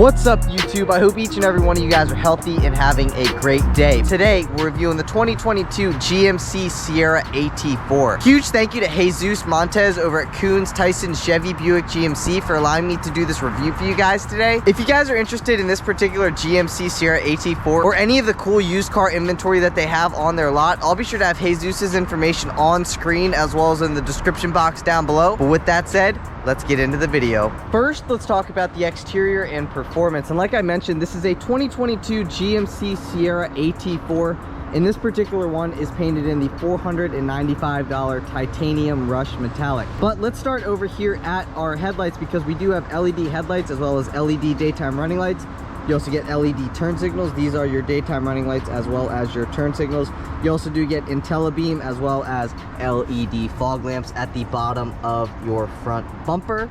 What's up, YouTube? I hope each and every one of you guys are healthy and having a great day. Today, we're reviewing the 2022 GMC Sierra AT4. Huge thank you to Jesus Montes over at Koons, Tysons, Chevy, Buick, GMC for allowing me to do this review for you guys today. If you guys are interested in this particular GMC Sierra AT4 or any of the cool used car inventory that they have on their lot, I'll be sure to have Jesus's information on screen as well as in the description box down below. But with that said, let's get into the video. First, let's talk about the exterior and performance. And like I mentioned, this is a 2022 GMC Sierra AT4. And this particular one is painted in the $495 titanium rush metallic. But let's start over here at our headlights, because we do have LED headlights as well as LED daytime running lights. You also get LED turn signals. These are your daytime running lights as well as your turn signals. You also do get IntelliBeam as well as LED fog lamps at the bottom of your front bumper.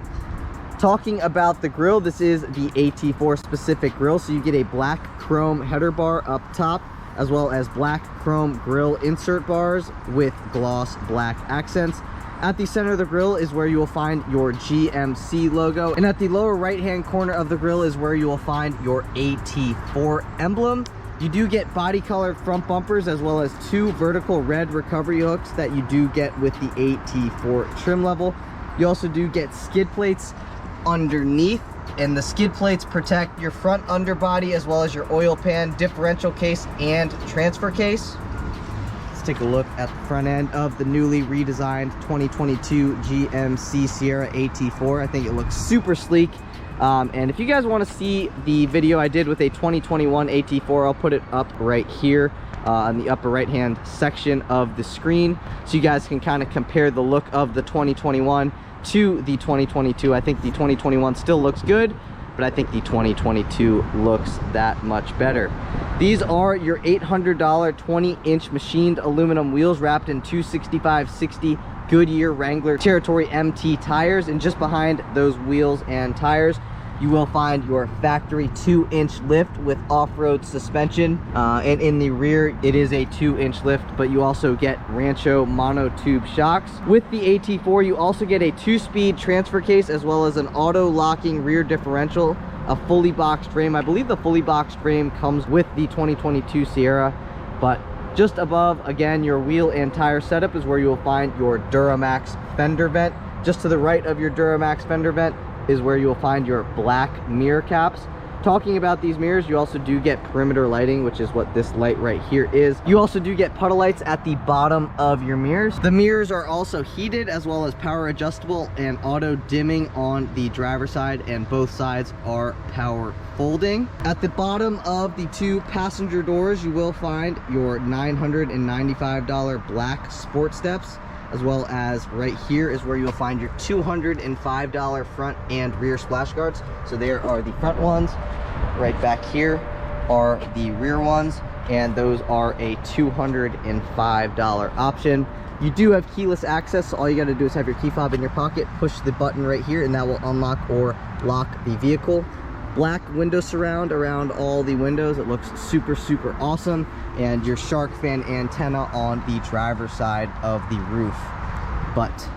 Talking about the grille, this is the AT4 specific grille. So you get a black chrome header bar up top as well as black chrome grille insert bars with gloss black accents. At the center of the grille is where you will find your GMC logo, and at the lower right hand corner of the grille is where you will find your AT4 emblem. You do get body colored front bumpers as well as two vertical red recovery hooks that you do get with the AT4 trim level. You also do get skid plates underneath, and the skid plates protect your front underbody as well as your oil pan, differential case, and transfer case. Take a look at the front end of the newly redesigned 2022 GMC Sierra AT4. I think it looks super sleek. And if you guys want to see the video I did with a 2021 AT4, I'll put it up right here on the upper right hand section of the screen, so you guys can kind of compare the look of the 2021 to the 2022. I think the 2021 still looks good, but I think the 2022 looks that much better. These are your $800 20-inch machined aluminum wheels wrapped in 265/60 Goodyear Wrangler Territory MT tires, and just behind those wheels and tires you will find your factory 2-inch lift with off-road suspension, and in the rear it is a 2-inch lift, but you also get Rancho monotube shocks. With the AT4 you also get a 2-speed transfer case as well as an auto locking rear differential, a fully boxed frame. I believe the fully boxed frame comes with the 2022 Sierra, but just above, again, your wheel and tire setup is where you will find your Duramax fender vent. Just to the right of your Duramax fender vent is where you will find your black mirror caps. Talking about these mirrors, you also do get perimeter lighting, which is what this light right here is. You also do get puddle lights at the bottom of your mirrors. The mirrors are also heated as well as power adjustable and auto dimming on the driver's side, and both sides are power folding. At the bottom of the two passenger doors you will find your $995 black sport steps, as well as right here is where you'll find your $205 front and rear splash guards. So there are the front ones. Right back here are the rear ones, and those are a $205 option. You do have keyless access, so all you got to do is have your key fob in your pocket, push the button right here, and that will unlock or lock the vehicle. Black window surround around all the windows. It looks super awesome, and your shark fin antenna on the driver's side of the roof. But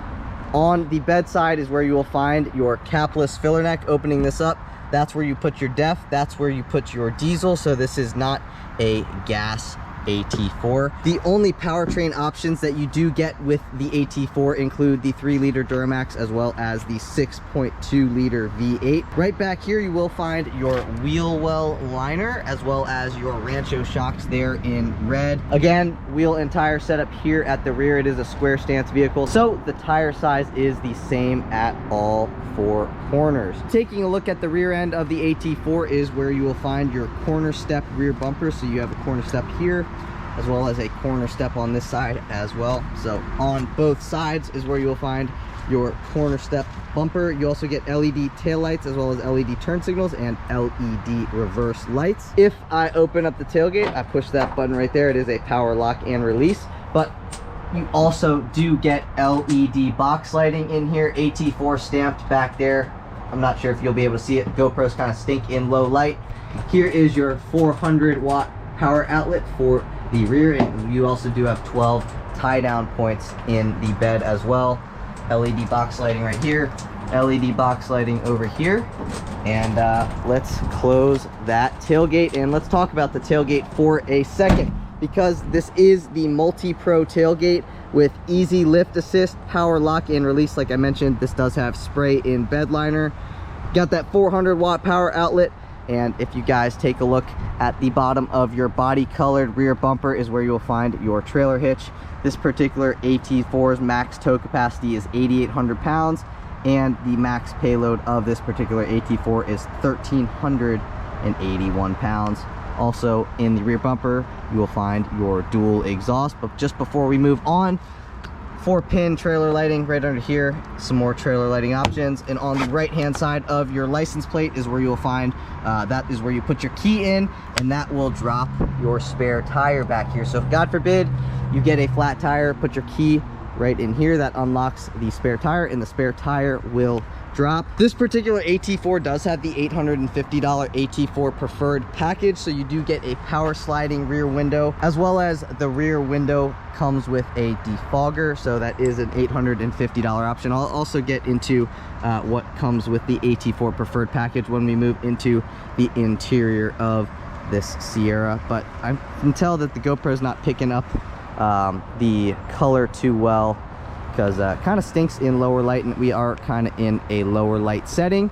on the bed side is where you will find your capless filler neck. Opening this up, that's where you put your def, that's where you put your diesel, so this is not a gas AT4. The only powertrain options that you do get with the AT4 include the 3-liter Duramax as well as the 6.2-liter V8. Right back here you will find your wheel well liner as well as your Rancho shocks there in red. Again, wheel and tire setup here at the rear. It is a square stance vehicle, so the tire size is the same at all 4 corners. Taking a look at the rear end of the AT4 is where you will find your corner step rear bumper. So you have a corner step here as well as a corner step on this side as well. So on both sides is where you will find your corner step bumper. You also get LED taillights as well as LED turn signals and LED reverse lights. If I open up the tailgate, I push that button right there. It is a power lock and release, but you also do get LED box lighting in here, AT4 stamped back there. I'm not sure if you'll be able to see it. GoPros kind of stink in low light. Here is your 400-watt power outlet for the rear, and you also do have 12 tie down points in the bed as well. LED box lighting right here, LED box lighting over here. And let's close that tailgate, and let's talk about the tailgate for a second, because this is the multi-pro tailgate with easy lift assist, power lock and release. Like I mentioned, this does have spray in bed liner, got that 400 watt power outlet. And if you guys take a look at the bottom of your body colored rear bumper is where you'll find your trailer hitch. This particular AT4's max tow capacity is 8,800 pounds, and the max payload of this particular AT4 is 1,381 pounds. Also in the rear bumper, you will find your dual exhaust. But just before we move on, 4-pin trailer lighting right under here, some more trailer lighting options. And on the right hand side of your license plate is where you'll find that is where you put your key in, and that will drop your spare tire back here. So if God forbid you get a flat tire, put your key right in here, that unlocks the spare tire, and the spare tire will drop. This particular AT4 does have the $850 AT4 preferred package, so you do get a power sliding rear window, as well as the rear window comes with a defogger, so that is an $850 option. I'll also get into what comes with the AT4 preferred package when we move into the interior of this Sierra. But I can tell that the GoPro is not picking up the color too well, because it kind of stinks in lower light, and we are kind of in a lower light setting.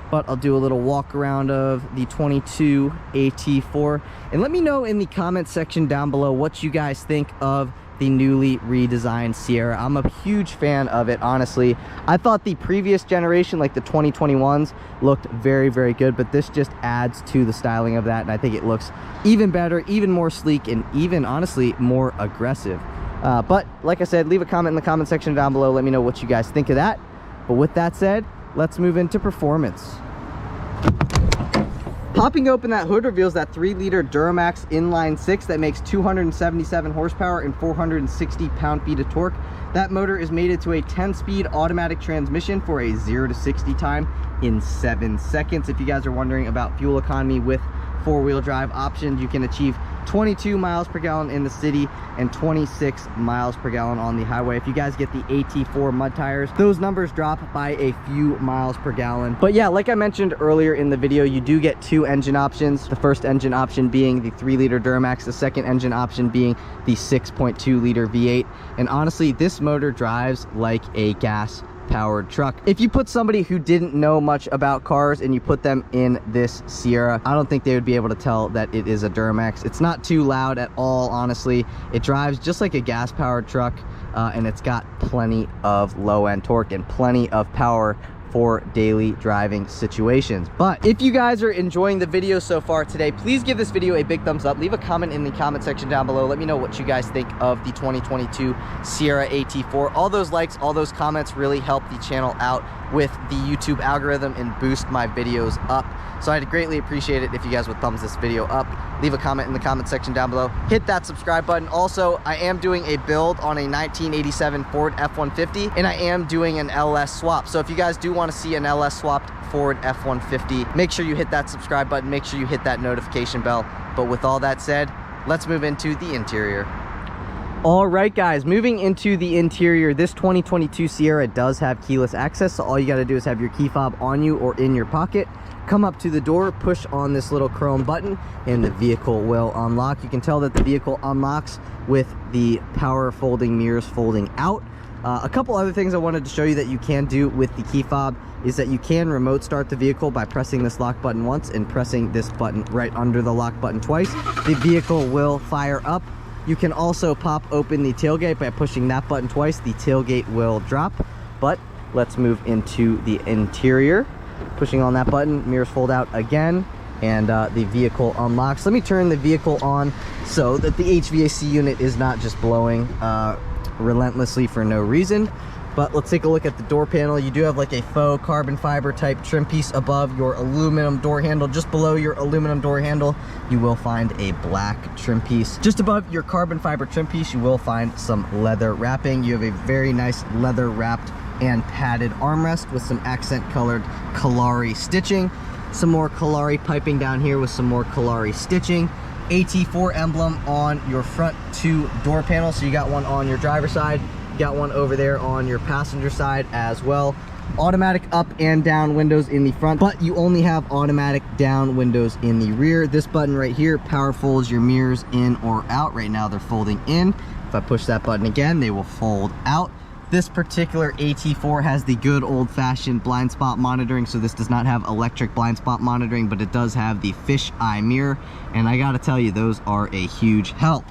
But I'll do a little walk around of the 22 AT4, and let me know in the comment section down below what you guys think of the newly redesigned Sierra. I'm a huge fan of it, honestly. I thought the previous generation, like the 2021s, looked very, very good, but this just adds to the styling of that, and I think it looks even better, even more sleek, and even, honestly, more aggressive. But like I said, leave a comment in the comment section down below. Let me know what you guys think of that. But with that said, let's move into performance. Popping open that hood reveals that 3-liter Duramax inline 6 that makes 277 horsepower and 460 pound-feet of torque. That motor is mated to a 10-speed automatic transmission for a 0 to 60 time in 7 seconds. If you guys are wondering about fuel economy with 4-wheel drive options, you can achieve 22 miles per gallon in the city and 26 miles per gallon on the highway. If you guys get the AT4 mud tires, those numbers drop by a few miles per gallon. But yeah, like I mentioned earlier in the video, you do get 2 engine options. The first engine option being the 3-liter Duramax, the second engine option being the 6.2-liter V8. And honestly, this motor drives like a gas powered truck. If you put somebody who didn't know much about cars and you put them in this Sierra, I don't think they would be able to tell that it is a Duramax. It's not too loud at all, honestly. It drives just like a gas powered truck, and it's got plenty of low end torque and plenty of power for daily driving situations. But if you guys are enjoying the video so far today, please give this video a big thumbs up. Leave a comment in the comment section down below. Let me know what you guys think of the 2022 Sierra AT4. All those likes, all those comments really help the channel out with the YouTube algorithm and boost my videos up. So I'd greatly appreciate it if you guys would thumbs this video up. Leave a comment in the comment section down below. Hit that subscribe button. Also, I am doing a build on a 1987 Ford F-150, and I am doing an LS swap. So if you guys do want to see an LS swapped Ford F-150, make sure you hit that subscribe button. Make sure you hit that notification bell. But with all that said, let's move into the interior. All right, guys, moving into the interior, this 2022 Sierra does have keyless access. So all you got to do is have your key fob on you or in your pocket. Come up to the door, push on this little chrome button, and the vehicle will unlock. You can tell that the vehicle unlocks with the power folding mirrors folding out. A couple other things I wanted to show you that you can do with the key fob is that you can remote start the vehicle by pressing this lock button once and pressing this button right under the lock button twice. The vehicle will fire up. You can also pop open the tailgate by pushing that button twice. The tailgate will drop. But let's move into the interior. Pushing on that button, mirrors fold out again, and the vehicle unlocks. Let me turn the vehicle on so that the HVAC unit is not just blowing relentlessly for no reason. But let's take a look at the door panel. You do have like a faux carbon fiber type trim piece above your aluminum door handle. Just below your aluminum door handle, you will find a black trim piece. Just above your carbon fiber trim piece, you will find some leather wrapping. You have a very nice leather wrapped and padded armrest with some accent colored Kalari stitching. Some more Kalari piping down here with some more Kalari stitching. AT4 emblem on your front 2 door panels. So you got one on your driver's side You got one over there on your passenger side as well. Automatic up and down windows in the front, but you only have automatic down windows in the rear. This button right here power folds your mirrors in or out. Right now they're folding in. If I push that button again, they will fold out. This particular AT4 has the good old-fashioned blind spot monitoring, so this does not have electric blind spot monitoring, but it does have the fisheye mirror, and I gotta tell you, those are a huge help.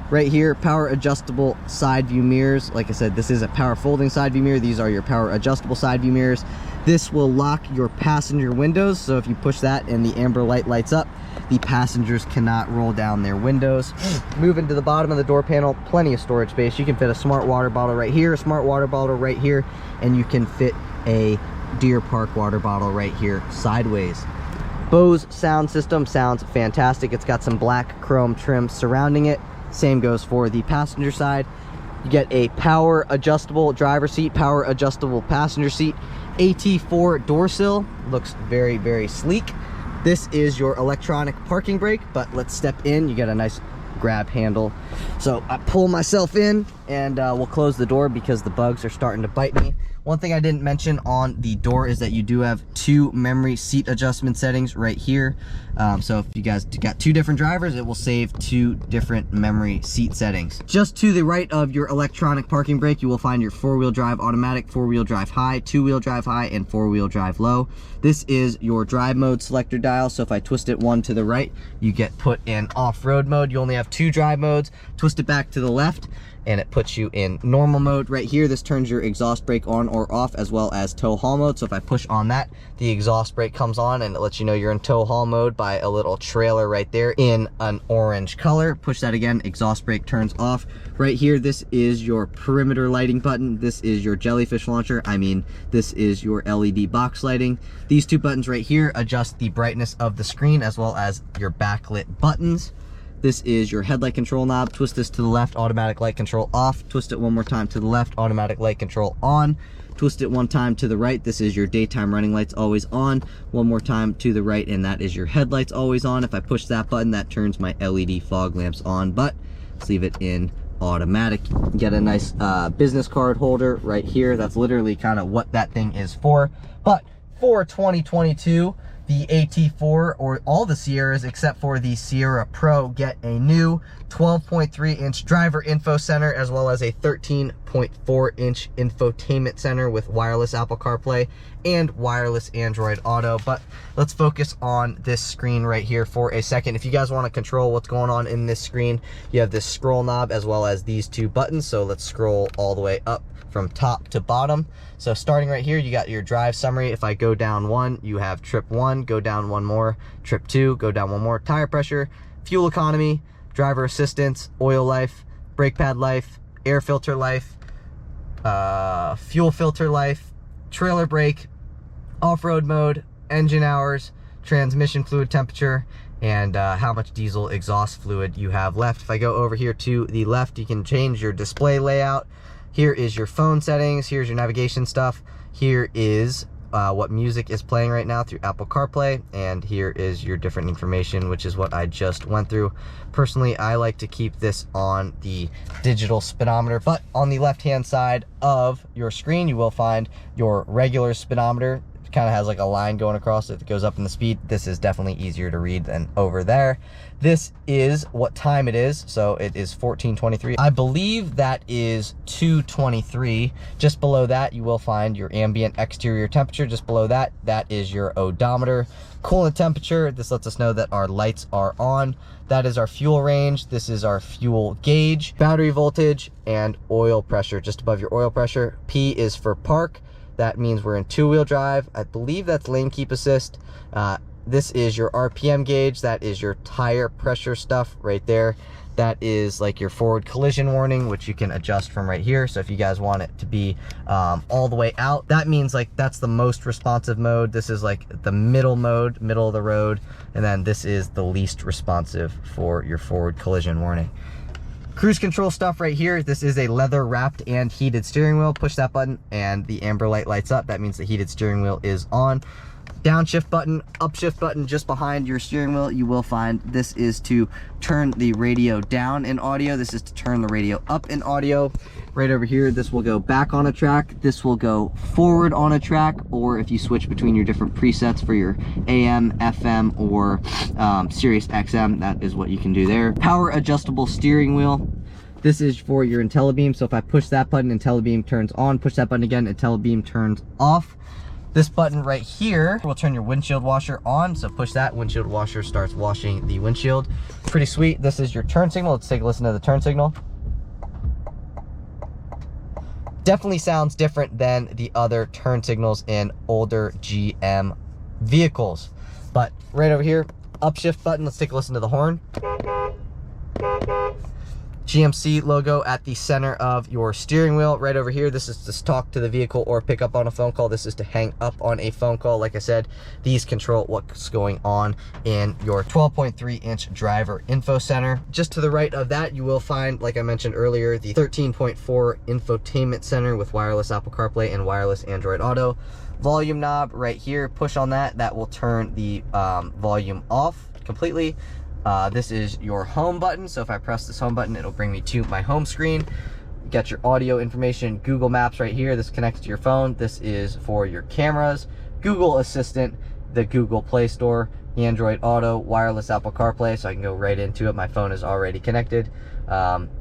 Right here, power adjustable side view mirrors. Like I said, this is a power folding side view mirror. These are your power adjustable side view mirrors. This will lock your passenger windows, so if you push that and the amber light lights up, the passengers cannot roll down their windows. Moving to the bottom of the door panel, plenty of storage space. You can fit a smart water bottle right here, a smart water bottle right here, and you can fit a Deer Park water bottle right here sideways. Bose sound system sounds fantastic. It's got some black chrome trim surrounding it. Same goes for the passenger side. You get a power adjustable driver seat, power adjustable passenger seat. AT4 door sill looks very, very sleek. This is your electronic parking brake, but let's step in. You get a nice grab handle. So I pull myself in, and we'll close the door because the bugs are starting to bite me. One thing I didn't mention on the door is that you do have 2 memory seat adjustment settings right here. So if you guys got 2 different drivers, it will save 2 different memory seat settings. Just to the right of your electronic parking brake, you will find your 4-wheel drive automatic, 4-wheel drive high, 2-wheel drive high, and 4-wheel drive low. This is your drive mode selector dial. So if I twist it one to the right, you get put in off-road mode. You only have 2 drive modes. Twist it back to the left, and it puts you in normal mode right here. This turns your exhaust brake on or off, as well as tow haul mode. So if I push on that, the exhaust brake comes on, and it lets you know you're in tow haul mode by a little trailer right there in an orange color. Push that again, exhaust brake turns off. Right here, this is your perimeter lighting button. This is your jellyfish launcher. I mean, this is your LED box lighting. These 2 buttons right here adjust the brightness of the screen, as well as your backlit buttons. This is your headlight control knob. Twist this to the left, automatic light control off. Twist it one more time to the left, automatic light control on. Twist it one time to the right. This is your daytime running lights always on. One more time to the right, and that is your headlights always on. If I push that button, that turns my LED fog lamps on, but let's leave it in automatic. Get a nice business card holder right here. That's literally kind of what that thing is for. But for 2022, the AT4, or all the Sierras except for the Sierra Pro, get a new 12.3-inch driver info center, as well as a 13.4-inch infotainment center with wireless Apple CarPlay and wireless Android Auto. But let's focus on this screen right here for a second. If you guys want to control what's going on in this screen, you have this scroll knob as well as these 2 buttons. So let's scroll all the way up from top to bottom. So starting right here, you got your drive summary. If I go down 1, you have trip 1, go down 1 more, trip 2, go down 1 more, tire pressure, fuel economy, driver assistance, oil life, brake pad life, air filter life, fuel filter life, trailer brake, off-road mode, engine hours, transmission fluid temperature, and how much diesel exhaust fluid you have left. If I go over here to the left, you can change your display layout. Here is your phone settings. Here's your navigation stuff. Here is what music is playing right now through Apple CarPlay, and here is your different information, which is what I just went through. Personally, I like to keep this on the digital speedometer, but on the left-hand side of your screen, you will find your regular speedometer. It kind of has like a line going across it that goes up in the speed. This is definitely easier to read than over there. This is what time it is, so it is 14:23. I believe that is 2:23. Just below that, you will find your ambient exterior temperature. Just below that, that is your odometer. Coolant temperature, this lets us know that our lights are on. That is our fuel range. This is our fuel gauge. Battery voltage and oil pressure, just above your oil pressure. P is for park. That means we're in 2-wheel drive. I believe that's lane keep assist. This is your RPM gauge. That is your tire pressure stuff right there. That is like your forward collision warning, which you can adjust from right here. So if you guys want it to be all the way out, that means like that's the most responsive mode. This is like the middle mode, middle of the road. And then this is the least responsive for your forward collision warning. Cruise control stuff right here. This is a leather wrapped and heated steering wheel. Push that button and the amber light lights up. That means the heated steering wheel is on. Downshift button, upshift button just behind your steering wheel. You will find this is to turn the radio down in audio. This is to turn the radio up in audio. Right over here, this will go back on a track. This will go forward on a track, or if you switch between your different presets for your AM, FM, or Sirius XM, that is what you can do there. Power adjustable steering wheel. This is for your IntelliBeam. So if I push that button, IntelliBeam turns on. Push that button again, IntelliBeam turns off. This button right here will turn your windshield washer on. So push that, windshield washer starts washing the windshield. Pretty sweet. This is your turn signal. Let's take a listen to the turn signal. Definitely sounds different than the other turn signals in older GM vehicles. But right over here, upshift button. Let's take a listen to the horn. GMC logo at the center of your steering wheel. Right over here, this is to talk to the vehicle or pick up on a phone call. This is to hang up on a phone call. Like I said, these control what's going on in your 12.3-inch driver info center. Just to the right of that, you will find, like I mentioned earlier, the 13.4 infotainment center with wireless Apple CarPlay and wireless Android Auto. Volume knob right here, push on that. That will turn the volume off completely. This is your home button. So if I press this home button, it'll bring me to my home screen. You got your audio information, Google Maps right here. This connects to your phone. This is for your cameras, Google Assistant, the Google Play Store, Android Auto, wireless Apple CarPlay. So I can go right into it. My phone is already connected.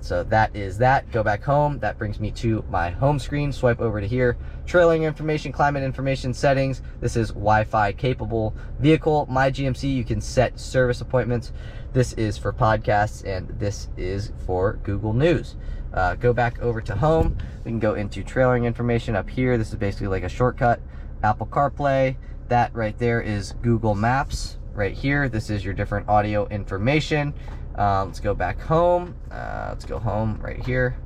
So that is that. Go back home. That brings me to my home screen. Swipe over to here. Trailing information, climate information, settings. This is Wi-Fi capable vehicle. My GMC, you can set service appointments. This is for podcasts, and this is for Google News. Go back over to home. We can go into trailing information up here. This is basically like a shortcut. Apple CarPlay. That right there is Google Maps right here. This is your different audio information. Let's go back home. Let's go home right here.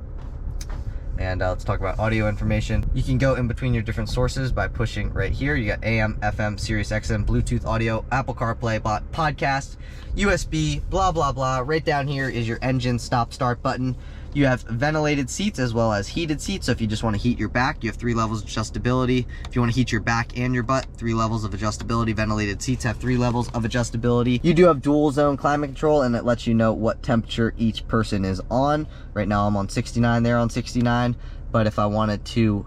And let's talk about audio information. You can go in between your different sources by pushing right here. You got AM, FM, Sirius XM, Bluetooth audio, Apple CarPlay, podcast, USB, blah, blah, blah. Right down here is your engine stop start button. You have ventilated seats as well as heated seats. So if you just want to heat your back, you have 3 levels of adjustability. If you want to heat your back and your butt, 3 levels of adjustability. Ventilated seats have 3 levels of adjustability. You do have dual zone climate control, and it lets you know what temperature each person is on. Right now I'm on 69, they're on 69. But if I wanted to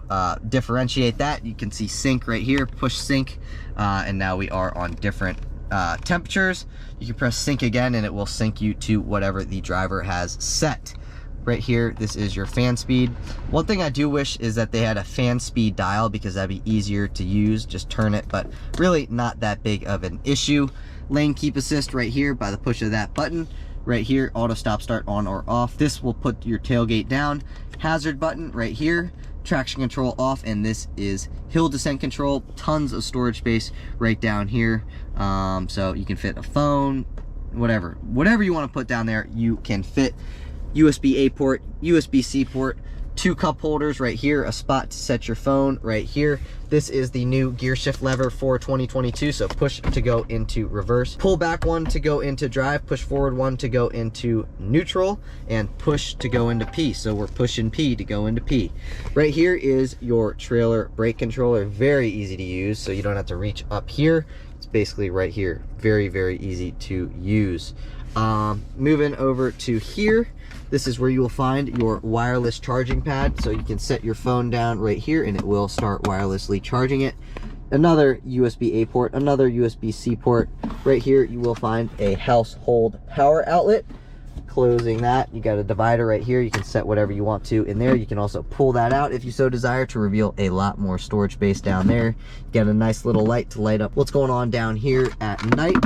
differentiate that, you can see sync right here, push sync, and now we are on different temperatures. You can press sync again and it will sync you to whatever the driver has set. Right here, this is your fan speed. One thing I do wish is that they had a fan speed dial, because that'd be easier to use. Just turn it, but really not that big of an issue. Lane keep assist right here by the push of that button. Right here, auto stop start on or off. This will put your tailgate down. Hazard button right here. Traction control off, and this is hill descent control. Tons of storage space right down here. So you can fit a phone, whatever you want to put down there, you can fit. USB-A port, USB-C port, 2 cup holders right here, a spot to set your phone right here. This is the new gear shift lever for 2022. So push to go into reverse, pull back 1 to go into drive, push forward 1 to go into neutral, and push to go into P. So we're pushing P to go into P. Right here is your trailer brake controller. Very easy to use, so you don't have to reach up here. It's basically right here. Very, very easy to use. Moving over to here, this is where you will find your wireless charging pad. So you can set your phone down right here and it will start wirelessly charging it. Another USB-A port, another USB-C port. Right here you will find a household power outlet. Closing that, you got a divider right here. You can set whatever you want to in there. You can also pull that out if you so desire to reveal a lot more storage space down there. You got a nice little light to light up what's going on down here at night.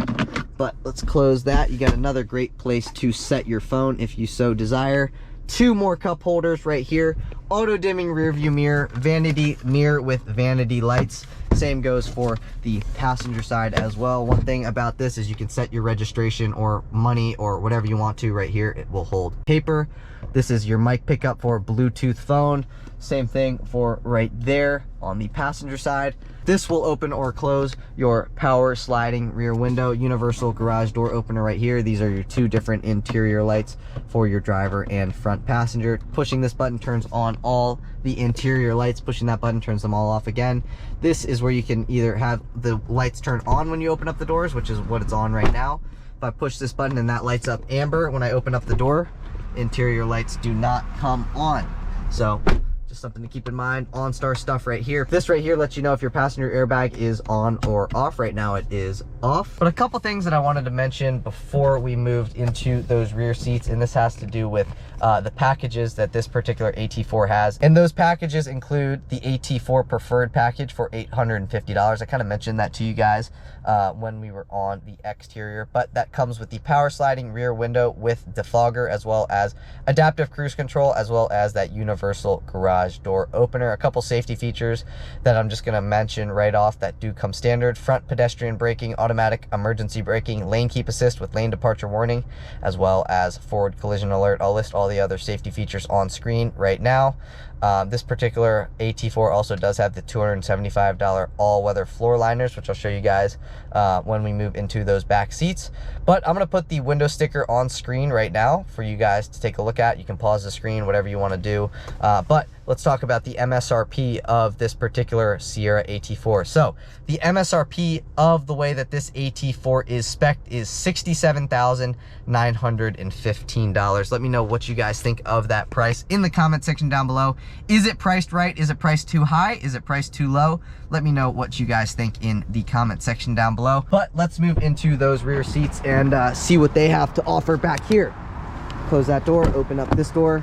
But let's close that. You got another great place to set your phone if you so desire. 2 more cup holders right here. Auto dimming rear view mirror, vanity mirror with vanity lights. Same goes for the passenger side as well. One thing about this is you can set your registration or money or whatever you want to right here. It will hold paper. This is your mic pickup for Bluetooth phone. Same thing for right there. on the passenger side. This will open or close your power sliding rear window, universal garage door opener right here. These are your two different interior lights for your driver and front passenger. Pushing this button turns on all the interior lights. Pushing that button turns them all off again. This is where you can either have the lights turn on when you open up the doors, which is what it's on right now. If I push this button and that lights up amber when I open up the door, interior lights do not come on. So just something to keep in mind. OnStar stuff right here. This right here lets you know if your passenger airbag is on or off. Right now it is off. But a couple things that I wanted to mention before we moved into those rear seats, and this has to do with the packages that this particular AT4 has. And those packages include the AT4 Preferred package for $850. I kind of mentioned that to you guys when we were on the exterior, but that comes with the power sliding rear window with defogger, as well as adaptive cruise control, as well as that universal garage door opener. A couple safety features that I'm just going to mention right off that do come standard: front pedestrian braking, automatic emergency braking, lane keep assist with lane departure warning, as well as forward collision alert. I'll list all the other safety features on screen right now. This particular AT4 also does have the $275 all-weather floor liners, which I'll show you guys when we move into those back seats. But I'm going to put the window sticker on screen right now for you guys to take a look at. You can pause the screen, whatever you want to do. But let's talk about the MSRP of this particular Sierra AT4. So the MSRP of the way that this AT4 is spec'd is $67,915. Let me know what you guys think of that price in the comment section down below. Is it priced right? Is it priced too high? Is it priced too low? Let me know what you guys think in the comment section down below. But let's move into those rear seats and see what they have to offer back here. Close that door, open up this door.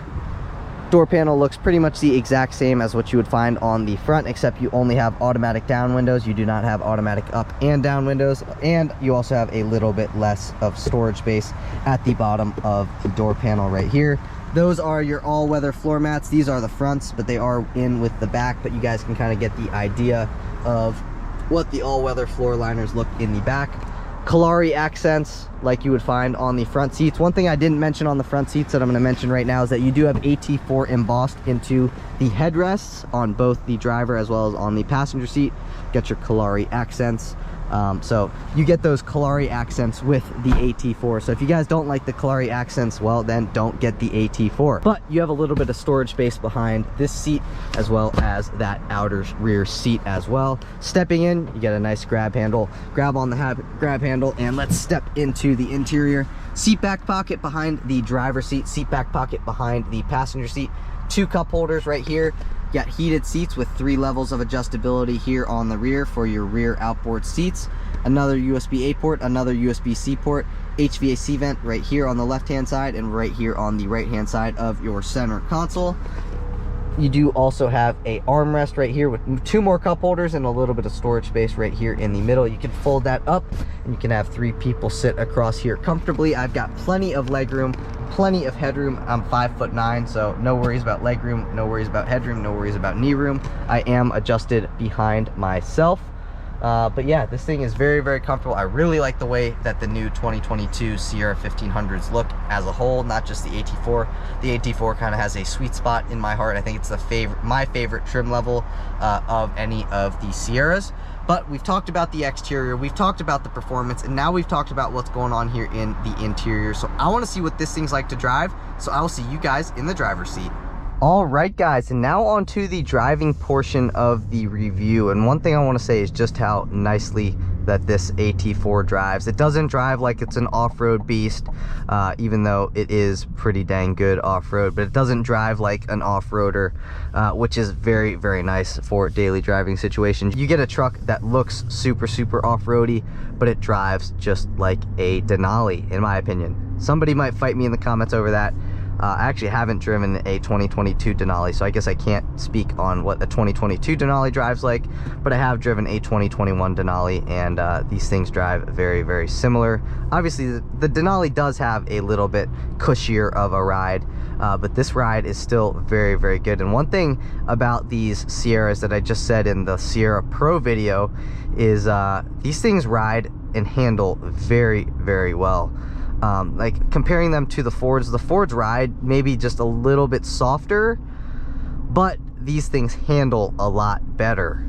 Door panel looks pretty much the exact same as what you would find on the front, except you only have automatic down windows. You do not have automatic up and down windows, and you also have a little bit less of storage space at the bottom of the door panel right here. Those are your all-weather floor mats. These are the fronts, but they are in with the back, but you guys can kind of get the idea of what the all-weather floor liners look in the back. Kalari accents like you would find on the front seats. One thing I didn't mention on the front seats that I'm going to mention right now is that you do have AT4 embossed into the headrests on both the driver as well as on the passenger seat. Get your Kalari accents. So you get those Kalari accents with the AT4. So if you guys don't like the Kalari accents, well, then don't get the AT4. But you have a little bit of storage space behind this seat as well as that outer rear seat as well. Stepping in, you get a nice grab handle. Grab on the grab handle, and let's step into the interior. Seat back pocket behind the driver's seat, seat back pocket behind the passenger seat. Two cup holders right here. Got heated seats with 3 levels of adjustability here on the rear for your rear outboard seats. Another USB-A port, another USB-C port, HVAC vent right here on the left-hand side and right here on the right-hand side of your center console. You do also have a armrest right here with 2 more cup holders and a little bit of storage space right here in the middle. You can fold that up and you can have 3 people sit across here comfortably. I've got plenty of leg room, plenty of headroom. I'm 5'9", so no worries about leg room, no worries about headroom, no worries about knee room. I am adjusted behind myself. But yeah, this thing is very, very comfortable. I really like the way that the new 2022 Sierra 1500s look as a whole, not just the AT4. The AT4 kind of has a sweet spot in my heart. I think it's my favorite trim level of any of the Sierras. But we've talked about the exterior, we've talked about the performance, and now we've talked about what's going on here in the interior. So I want to see what this thing's like to drive. So I will see you guys in the driver's seat. All right, guys, and now on to the driving portion of the review. And one thing I want to say is just how nicely that this AT4 drives. It doesn't drive like it's an off-road beast, even though it is pretty dang good off-road, but it doesn't drive like an off-roader, which is very, very nice for daily driving situations. You get a truck that looks super, super off-roady, but it drives just like a Denali, in my opinion. Somebody might fight me in the comments over that. I actually haven't driven a 2022 Denali, so I guess I can't speak on what a 2022 Denali drives like, but I have driven a 2021 Denali, and these things drive very, very similar. Obviously, the Denali does have a little bit cushier of a ride, but this ride is still very, very good. And one thing about these Sierras that I just said in the Sierra Pro video is these things ride and handle very, very well. Like comparing them to the Fords ride maybe just a little bit softer, but these things handle a lot better.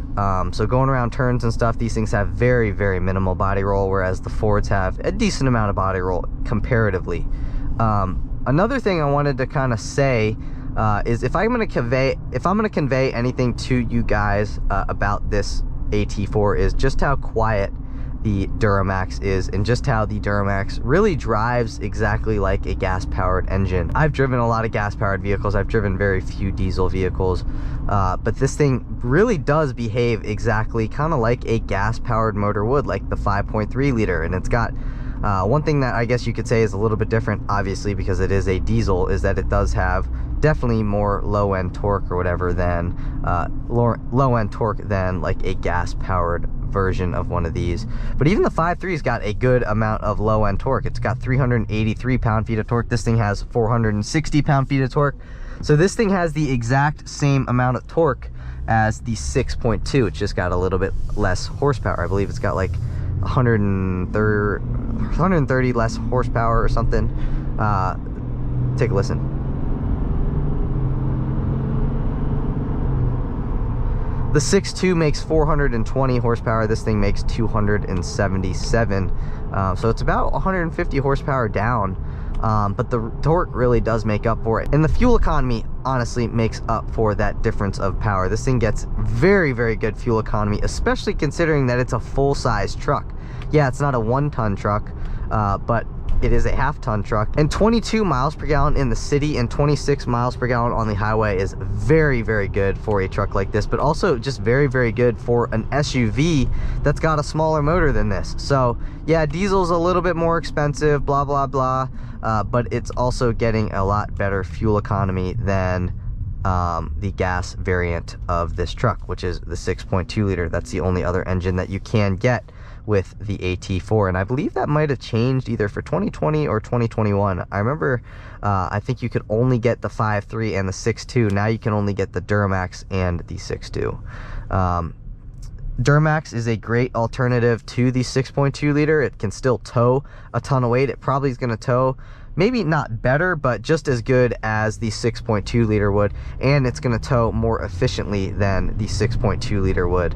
So going around turns and stuff, these things have very, very minimal body roll, whereas the Fords have a decent amount of body roll comparatively. Another thing I wanted to kind of say is if I'm going to convey anything to you guys about this AT4, is just how quiet the Duramax is, and just how the Duramax really drives exactly like a gas-powered engine. I've driven a lot of gas-powered vehicles. I've driven very few diesel vehicles, but this thing really does behave exactly kind of like a gas-powered motor would, like the 5.3 liter. And it's got one thing that I guess you could say is a little bit different, obviously, because it is a diesel, is that it does have definitely more low-end torque or whatever than low-end torque than like a gas-powered version of one of these. But even the 5.3's got a good amount of low-end torque. It's got 383 pound-feet of torque. This thing has 460 pound-feet of torque. So this thing has the exact same amount of torque as the 6.2. It's just got a little bit less horsepower. I believe it's got like 130 less horsepower or something. Take a listen. The 6.2 makes 420 horsepower. This thing makes 277. So it's about 150 horsepower down. But the torque really does make up for it. And the fuel economy honestly makes up for that difference of power. This thing gets very, very good fuel economy, especially considering that it's a full-size truck. Yeah, it's not a 1-ton truck, but it is a half-ton truck. And 22 miles per gallon in the city and 26 miles per gallon on the highway is very, very good for a truck like this, but also just very, very good for an SUV that's got a smaller motor than this. So yeah, diesel's a little bit more expensive, blah, blah, blah, but it's also getting a lot better fuel economy than the gas variant of this truck, which is the 6.2 liter. That's the only other engine that you can get with the AT4, and I believe that might have changed either for 2020 or 2021. I remember I think you could only get the 5.3 and the 6.2. Now you can only get the Duramax and the 6.2. Duramax is a great alternative to the 6.2 liter. It can still tow a ton of weight. It probably is going to tow maybe not better, but just as good as the 6.2 liter would, and it's going to tow more efficiently than the 6.2 liter would.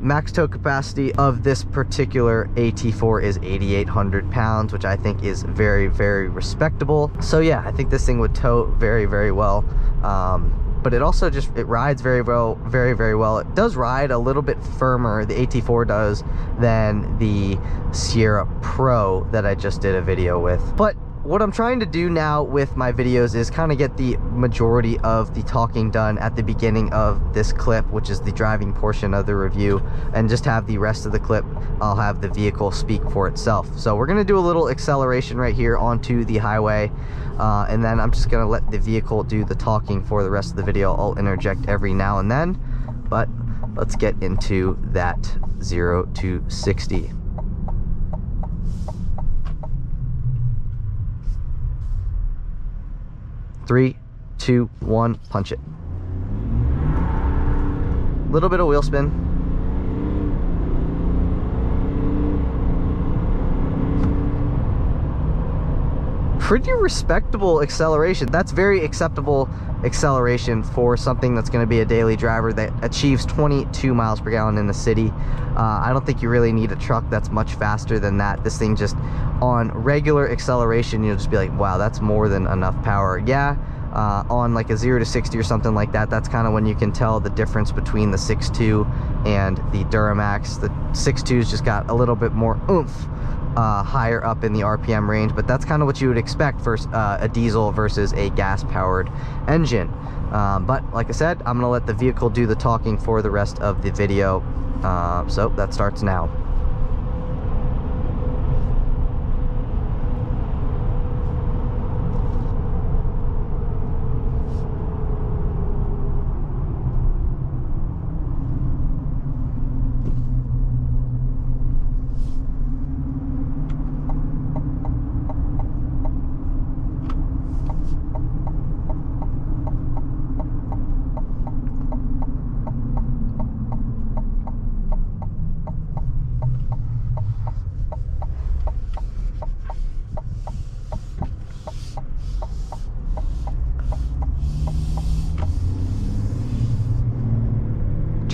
Max tow capacity of this particular AT4 is 8,800 pounds, which I think is very, very respectable. So yeah, I think this thing would tow very, very well. But it also just, it rides very well, very, very well. It does ride a little bit firmer, the AT4 does, than the Sierra Pro that I just did a video with. But what I'm trying to do now with my videos is kind of get the majority of the talking done at the beginning of this clip, which is the driving portion of the review, and just have the rest of the clip, I'll have the vehicle speak for itself. So we're going to do a little acceleration right here onto the highway, and then I'm just going to let the vehicle do the talking for the rest of the video. I'll interject every now and then, but let's get into that 0 to 60. Three, two, one, punch it. Little bit of wheel spin. Pretty respectable acceleration. That's very acceptable acceleration for something that's going to be a daily driver that achieves 22 miles per gallon in the city. I don't think you really need a truck that's much faster than that. This thing just on regular acceleration, you'll just be like, wow, that's more than enough power. Yeah, on like a 0 to 60 or something like that, that's kind of when you can tell the difference between the 6.2 and the Duramax. The 6.2's just got a little bit more oomph higher up in the RPM range, but that's kind of what you would expect for a diesel versus a gas-powered engine. But like I said, I'm gonna let the vehicle do the talking for the rest of the video. So that starts now.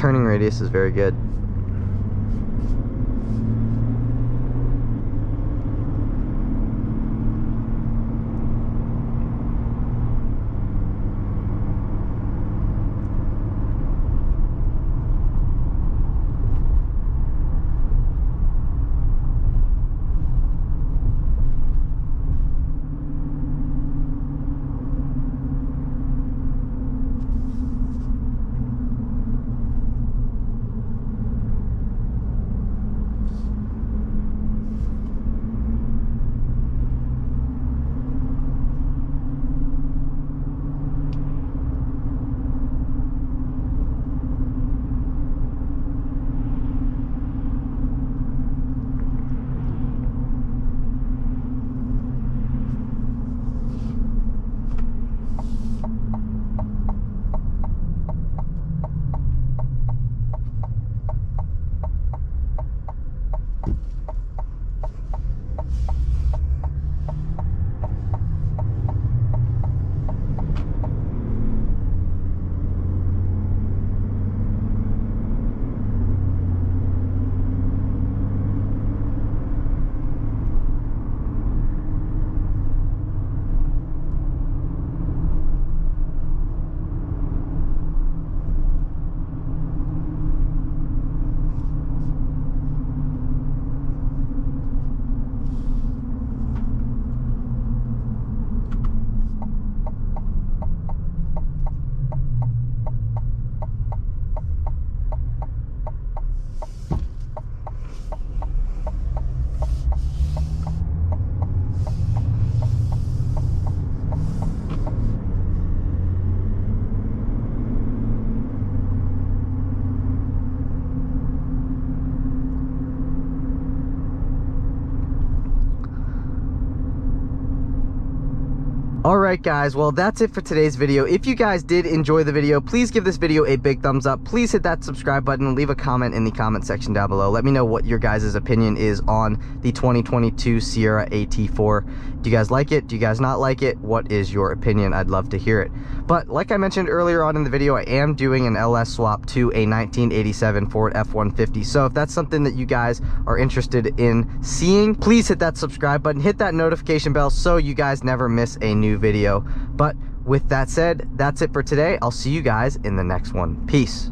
turning radius is very good. Alright guys, well that's it for today's video. If you guys did enjoy the video, please give this video a big thumbs up. Please hit that subscribe button and leave a comment in the comment section down below. Let me know what your guys' opinion is on the 2022 Sierra AT4. Do you guys like it? Do you guys not like it? What is your opinion? I'd love to hear it. But like I mentioned earlier on in the video, I am doing an LS swap to a 1987 Ford F-150. So if that's something that you guys are interested in seeing, please hit that subscribe button, hit that notification bell so you guys never miss a new video. But with that said, that's it for today. I'll see you guys in the next one. Peace.